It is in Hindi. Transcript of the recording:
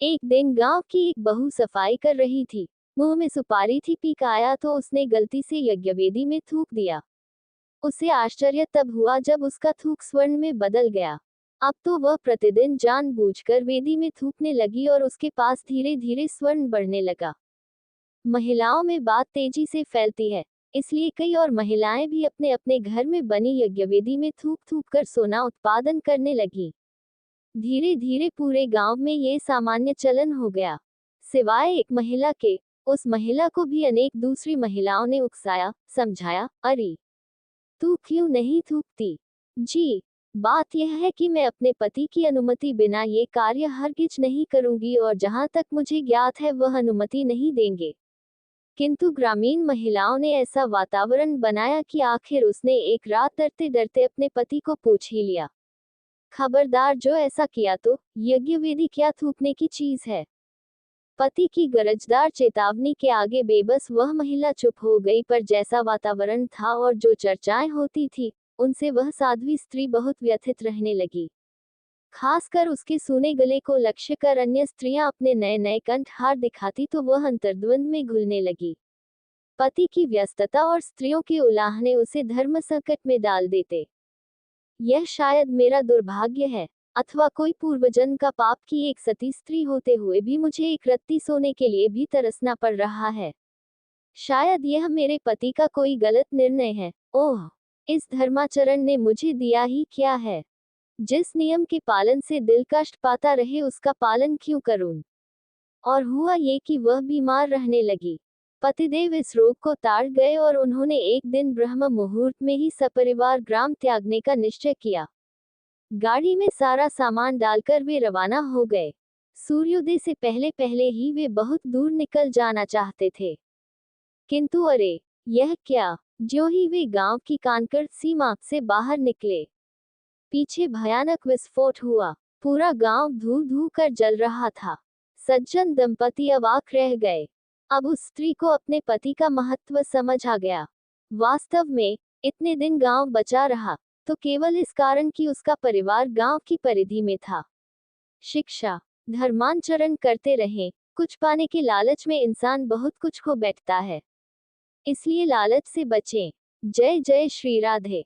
एक दिन गांव की एक बहू सफाई कर रही थी। मुंह में सुपारी थी, पीक आया तो उसने गलती से यज्ञवेदी में थूक दिया। उसे आश्चर्य तब हुआ जब उसका थूक स्वर्ण में बदल गया। अब तो वह प्रतिदिन जानबूझकर वेदी में थूकने लगी और उसके पास धीरे धीरे स्वर्ण बढ़ने लगा। महिलाओं में बात तेजी से फैलती है, इसलिए कई और महिलाएं भी अपने अपने घर में बनी यज्ञवेदी में थूक थूक कर सोना उत्पादन करने लगी। धीरे धीरे पूरे गांव में ये सामान्य चलन हो गया। सिवाय एक महिला के, उस महिला को भी अनेक दूसरी महिलाओं ने उकसाया, समझाया, अरे तू क्यों नहीं थूकती? जी, बात यह है कि मैं अपने पति की अनुमति बिना ये कार्य हरगिज नहीं करूंगी और जहां तक मुझे ज्ञात है वह अनुमति नहीं देंगे। किंतु ग्रामीण महिलाओं ने ऐसा वातावरण बनाया कि आखिर उसने एक रात डरते डरते अपने पति को पूछ ही लिया, खबरदार जो ऐसा किया तो यज्ञवेदी क्या थूकने की चीज है। पति की गरजदार चेतावनी के आगे बेबस वह महिला चुप हो गई, पर जैसा वातावरण था और जो चर्चाएं होती थी, उनसे वह साध्वी स्त्री बहुत व्यथित रहने लगी। खासकर उसके सूने गले को लक्ष्य कर अन्य स्त्रियां अपने नए नए कंठहार दिखाती तो वह अंतर्द्वंद में घुलने लगी। पति की व्यस्तता और स्त्रियों के उलाहने उसे धर्म संकट में डाल देते। यह शायद मेरा दुर्भाग्य है, अथवा कोई पूर्वजन्म का पाप कि एक सती स्त्री होते हुए भी मुझे एक रत्ती सोने के लिए भी तरसना पड़ रहा है। शायद यह मेरे पति का कोई गलत निर्णय है। ओह, इस धर्माचरण ने मुझे दिया ही क्या है। जिस नियम के पालन से दिल कष्ट पाता रहे उसका पालन क्यों करूं। और हुआ ये कि वह बीमार रहने लगी। पतिदेव इस रोग को ताड़ गए और उन्होंने एक दिन ब्रह्म मुहूर्त में ही सपरिवार ग्राम त्यागने का निश्चय किया। गाड़ी में सारा सामान डालकर वे रवाना हो गए। सूर्योदय से पहले पहले ही वे बहुत दूर निकल जाना चाहते थे। किंतु अरे, यह क्या! ज्यों ही वे गांव की कानकड़ सीमा से बाहर निकले, पीछे भयानक विस्फोट हुआ। पूरा गांव धू धू कर जल रहा था। सज्जन दंपति अवाक रह गए। अब उस स्त्री को अपने पति का महत्व समझ आ गया। वास्तव में इतने दिन गांव बचा रहा तो केवल इस कारण कि उसका परिवार गांव की परिधि में था। शिक्षा, धर्मांचरण करते रहें। कुछ पाने के लालच में इंसान बहुत कुछ खो बैठता है, इसलिए लालच से बचें। जय जय श्री राधे।